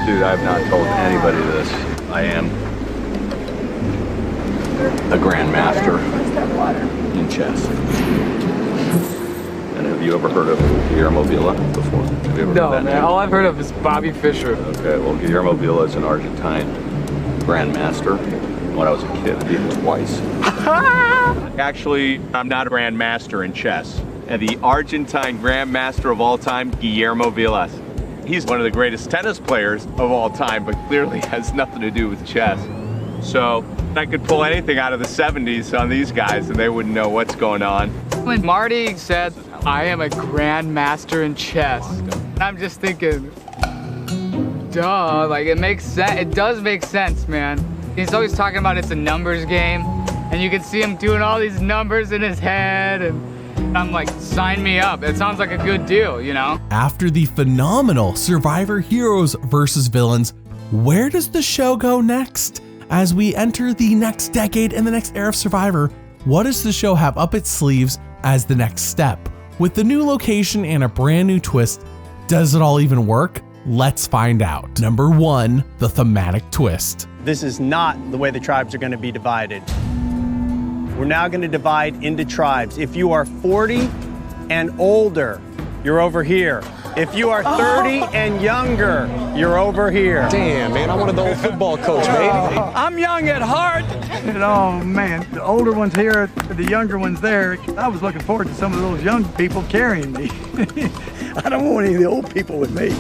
Dude, I've not told anybody this. I am a grandmaster in chess. And have you ever heard of Guillermo Villa before? Have you ever heard of that man. name? All I've heard of is Bobby Fischer. Okay, well, Guillermo Villa is an Argentine grandmaster. When I was a kid, I beat him twice. Actually, I'm not a grandmaster in chess. And the Argentine grandmaster of all time, Guillermo Villa. He's one of the greatest tennis players of all time, but clearly has nothing to do with chess. So I could pull anything out of the 70s on these guys and they wouldn't know what's going on. When Marty said, I am a grandmaster in chess, I'm just thinking, duh, like it makes sense. It does make sense, man. He's always talking about it's a numbers game, and you can see him doing all these numbers in his head, and I'm like, sign me up. It sounds like a good deal, you know? After the phenomenal Survivor Heroes versus Villains, where does the show go next? As we enter the next decade and the next era of Survivor, what does the show have up its sleeves as the next step? With the new location and a brand new twist, does it all even work? Let's find out. Number 1, the thematic twist. This is not the way the tribes are going to be divided. We're now going to divide into tribes. If you are 40 and older, you're over here. If you are 30 and younger, you're over here. Damn, man, I wanted the old football coach, baby. I'm young at heart. And oh man, the older ones here, the younger ones there. I was looking forward to some of those young people carrying me. I don't want any of the old people with me.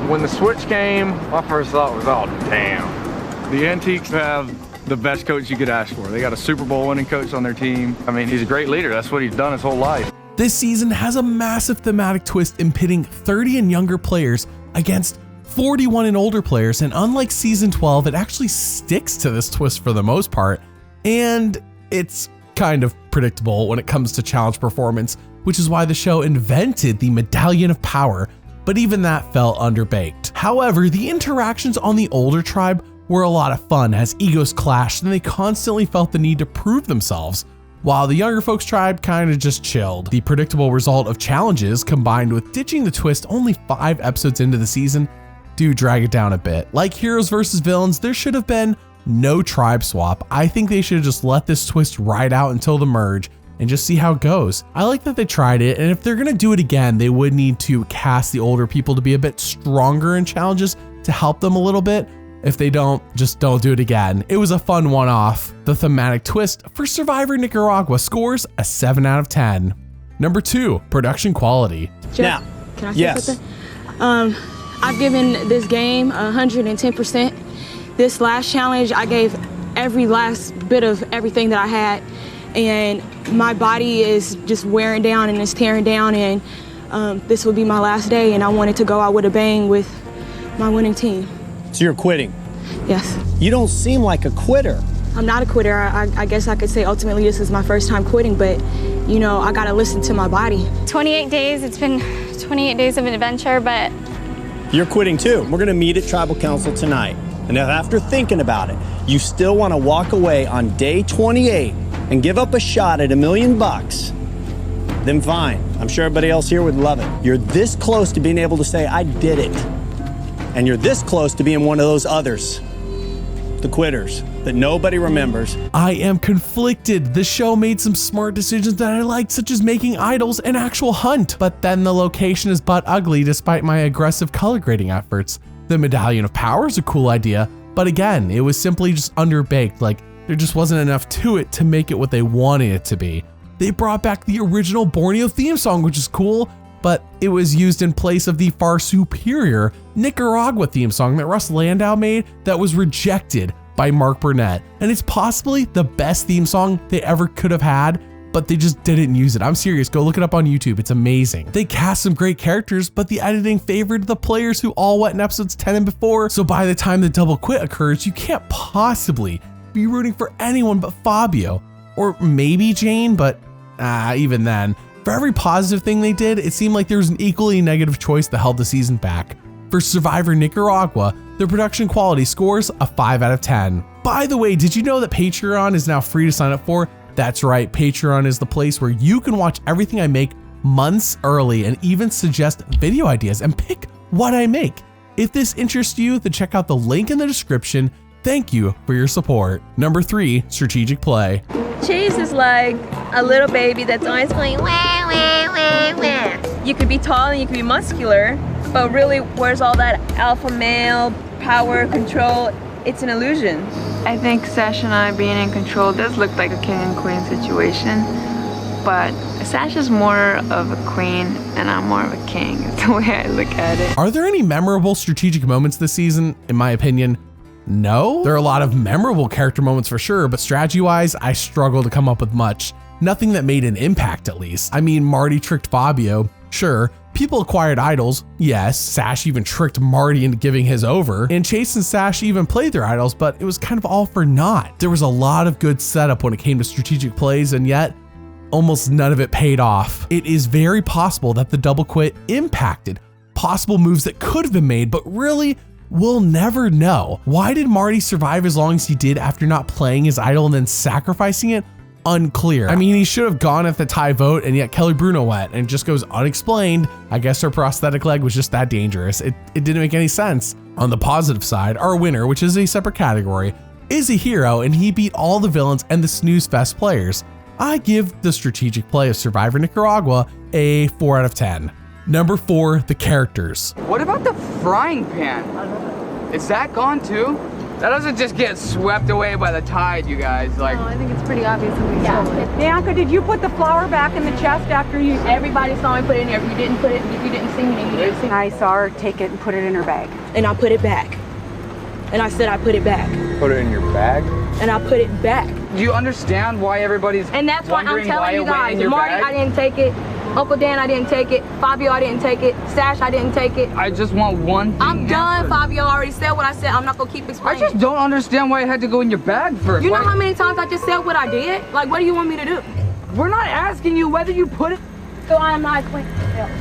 When the switch came, my first thought was, oh, damn. The Antiques have the best coach you could ask for. They got a Super Bowl winning coach on their team. I mean, he's a great leader. That's what he's done his whole life. This season has a massive thematic twist in pitting 30 and younger players against 41 and older players, and unlike season 12, it actually sticks to this twist for the most part, and it's kind of predictable when it comes to challenge performance, which is why the show invented the Medallion of Power, but even that felt underbaked. However, the interactions on the older tribe were a lot of fun as egos clashed and they constantly felt the need to prove themselves, while the younger folks tribe kind of just chilled. The predictable result of challenges combined with ditching the twist only 5 episodes into the season do drag it down a bit. Like Heroes versus Villains, there should have been no tribe swap. I think they should have just let this twist ride out until the merge and just see how it goes. I like that they tried it, and if they're gonna do it again, they would need to cast the older people to be a bit stronger in challenges to help them a little bit. If they don't, just don't do it again. It was a fun one-off. The thematic twist for Survivor Nicaragua scores a 7 out of 10. Number 2, production quality. Now, can I say something? I've given this game 110%. This last challenge, I gave every last bit of everything that I had, and my body is just wearing down and it's tearing down, and this will be my last day, and I wanted to go out with a bang with my winning team. So you're quitting? Yes. You don't seem like a quitter. I'm not a quitter. I guess I could say ultimately this is my first time quitting, but you know, I gotta listen to my body. 28 days, it's been 28 days of an adventure, but... You're quitting too. We're gonna meet at Tribal Council tonight. And if after thinking about it, you still wanna walk away on day 28 and give up a shot at $1 million, then fine. I'm sure everybody else here would love it. You're this close to being able to say, I did it. And you're this close to being one of those others, the quitters, that nobody remembers. I am conflicted. The show made some smart decisions that I liked, such as making idols an actual hunt, but then the location is butt ugly despite my aggressive color grading efforts. The Medallion of Power is a cool idea, but again, it was simply just underbaked, like there just wasn't enough to it to make it what they wanted it to be. They brought back the original Borneo theme song, which is cool, but it was used in place of the far superior Nicaragua theme song that Russ Landau made that was rejected by Mark Burnett. And it's possibly the best theme song they ever could have had, but they just didn't use it. I'm serious, go look it up on YouTube, it's amazing. They cast some great characters, but the editing favored the players who all went in episodes 10 and before, so by the time the double quit occurs, you can't possibly be rooting for anyone but Fabio, or maybe Jane, but even then. For every positive thing they did, it seemed like there was an equally negative choice that held the season back. For Survivor Nicaragua, their production quality scores a 5 out of 10. By the way, did you know that Patreon is now free to sign up for? That's right, Patreon is the place where you can watch everything I make months early and even suggest video ideas and pick what I make. If this interests you, then check out the link in the description. Thank you for your support. Number 3, strategic play. Chase is like a little baby that's always going wah, wah, wah, wah. You could be tall and you could be muscular, but really where's all that alpha male power, control? It's an illusion. I think Sash and I being in control does look like a king and queen situation, but Sash is more of a queen and I'm more of a king. It's the way I look at it. Are there any memorable strategic moments this season? In my opinion, no. There are a lot of memorable character moments for sure, but strategy-wise, I struggle to come up with much. Nothing that made an impact, at least. I mean, Marty tricked Fabio, sure. People acquired idols, yes. Sash even tricked Marty into giving his over, and Chase and Sash even played their idols, but it was kind of all for naught. There was a lot of good setup when it came to strategic plays, and yet almost none of it paid off. It is very possible that the double quit impacted possible moves that could have been made, but really, we'll never know. Why did Marty survive as long as he did after not playing his idol and then sacrificing it? Unclear. I mean, he should have gone at the tie vote, and yet Kelly Bruno went, and it just goes unexplained. I guess her prosthetic leg was just that dangerous. It didn't make any sense. On the positive side, our winner, which is a separate category, is a hero, and he beat all the villains and the snooze fest players. I give the strategic play of Survivor Nicaragua a 4 out of 10. Number 4, the characters. What about the frying pan? Is that gone too? That doesn't just get swept away by the tide, you guys. Like, No, I think it's pretty obvious who we stole it. Bianca, did you put the flour back in the chest after you? Everybody saw me put it in there. If you didn't put it, if you didn't see me, then you didn't see me. I saw her take it and put it in her bag. And I put it back. And I said I put it back. Put it in your bag? And I put it back. do you understand why everybody's And that's why I'm wondering why telling it you went guys, in your Marty, bag? I didn't take it. Uncle Dan, I didn't take it. Fabio, I didn't take it. Sash, I didn't take it. I just want one thing I'm done. answered. Fabio already said what I said. I'm not gonna keep I explaining. just don't understand why it had to go in your bag first. You know Why- how many times I just said what I did? Like, what do you want me to do? We're not asking you whether you put it. So I'm not explaining myself.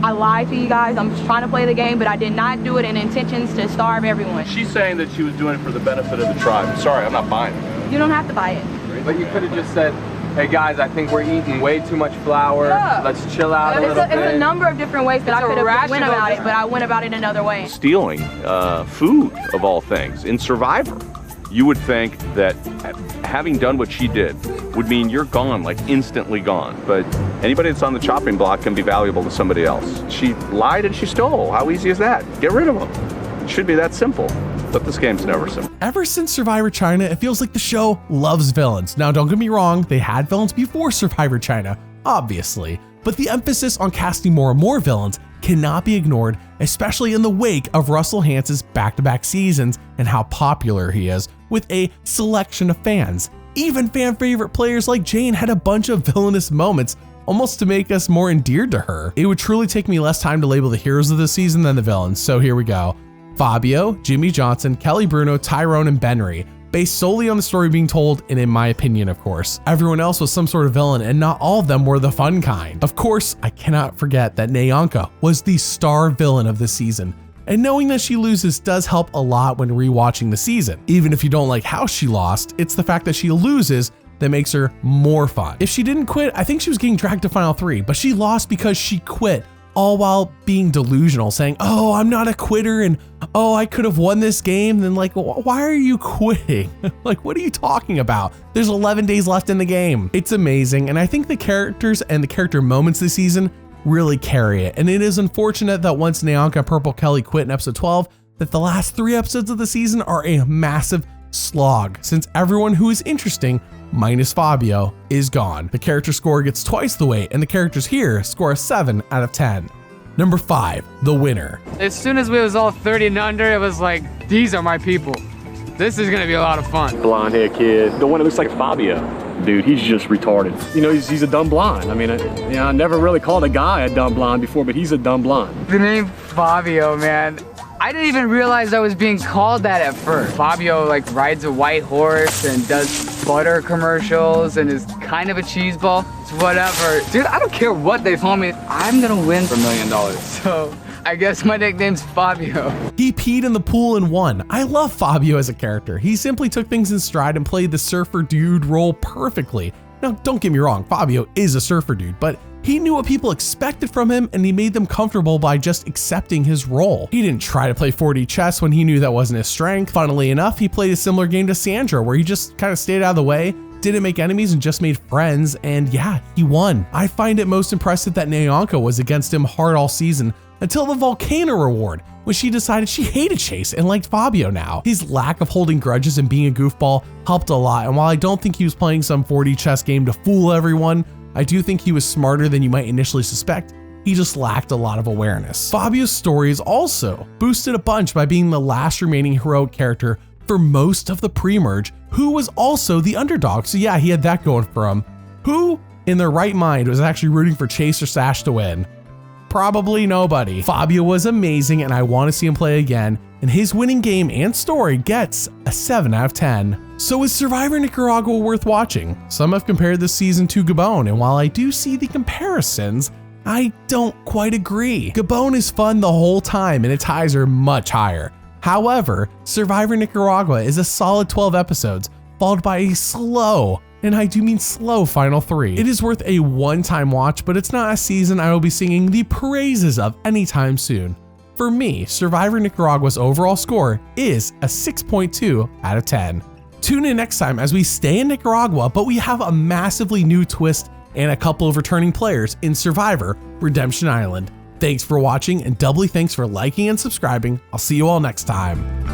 I lied to you guys. I'm just trying to play the game, but I did not do it in intentions to starve everyone. She's saying that she was doing it for the benefit of the tribe. Sorry, I'm not buying it. You don't have to buy it. But you could have just said, hey guys, I think we're eating way too much flour. Yeah. Let's chill out a It's little a, bit. it's a number of different ways that I It's a could have went rational about it, but I went about it another way. Stealing food, of all things, in Survivor. You would think that having done what she did would mean you're gone, like instantly gone. But anybody that's on the chopping block can be valuable to somebody else. She lied and she stole. How easy is that? Get rid of them. It should be that simple. But this game's never simple. Ever since Survivor China, it feels like the show loves villains. Now, don't get me wrong, they had villains before Survivor China, obviously, but the emphasis on casting more and more villains cannot be ignored, especially in the wake of Russell Hantz's back-to-back seasons and how popular he is with a selection of fans. Even fan favorite players like Jane had a bunch of villainous moments, almost to make us more endeared to her. It would truly take me less time to label the heroes of the season than the villains, so here we go. Fabio, Jimmy Johnson, Kelly Bruno, Tyrone, and Benry, based solely on the story being told, and in my opinion, of course. Everyone else was some sort of villain, and not all of them were the fun kind. Of course, I cannot forget that Nyanka was the star villain of the season, and knowing that she loses does help a lot when rewatching the season. Even if you don't like how she lost, it's the fact that she loses that makes her more fun. If she didn't quit, I think she was getting dragged to Final 3, but she lost because she quit, all while being delusional, saying, oh, I'm not a quitter, and oh, I could have won this game. Then like, why are you quitting? Like, what are you talking about? There's 11 days left in the game. It's amazing, and I think the characters and the character moments this season really carry it. And it is unfortunate that once Nyanka and Purple Kelly quit in episode 12, that the last 3 episodes of the season are a massive slog, since everyone who is interesting, minus Fabio, is gone. The character score gets twice the weight, and the characters here score a 7 out of 10. Number 5, the winner. As soon as we was all 30 and under, it was like, these are my people. This is gonna be a lot of fun. Blonde hair kid, the one that looks like Fabio. Dude, he's just retarded. You know, he's a dumb blonde. I mean, I never really called a guy a dumb blonde before, but he's a dumb blonde. The name Fabio, man. I didn't even realize I was being called that at first. Fabio like rides a white horse and does butter commercials and is kind of a cheeseball. It's whatever. Dude, I don't care what they call me. I'm gonna win for $1 million. So I guess my nickname's Fabio. He peed in the pool and won. I love Fabio as a character. He simply took things in stride and played the surfer dude role perfectly. Now, don't get me wrong, Fabio is a surfer dude, but He knew what people expected from him, and he made them comfortable by just accepting his role. He didn't try to play 4D chess when he knew that wasn't his strength. Funnily enough, he played a similar game to Sandra, where he just kind of stayed out of the way, didn't make enemies, and just made friends, and yeah, he won. I find it most impressive that Nyanka was against him hard all season until the Volcano reward, when she decided she hated Chase and liked Fabio now. His lack of holding grudges and being a goofball helped a lot, and while I don't think he was playing some 4D chess game to fool everyone, I do think he was smarter than you might initially suspect. He just lacked a lot of awareness. Fabio's story is also boosted a bunch by being the last remaining heroic character for most of the pre-merge, who was also the underdog. So yeah, he had that going for him. Who in their right mind was actually rooting for Chase or Sash to win? Probably nobody. Fabio was amazing, and I want to see him play again, and his winning game and story gets a 7 out of 10. So is Survivor Nicaragua worth watching? Some have compared this season to Gabon, and while I do see the comparisons, I don't quite agree. Gabon is fun the whole time, and its highs are much higher. However, Survivor Nicaragua is a solid 12 episodes, followed by a slow, and I do mean slow, final 3. It is worth a one-time watch, but it's not a season I will be singing the praises of anytime soon. For me, Survivor Nicaragua's overall score is a 6.2 out of 10. Tune in next time as we stay in Nicaragua, but we have a massively new twist and a couple of returning players in Survivor Redemption Island. Thanks for watching, and doubly thanks for liking and subscribing. I'll see you all next time.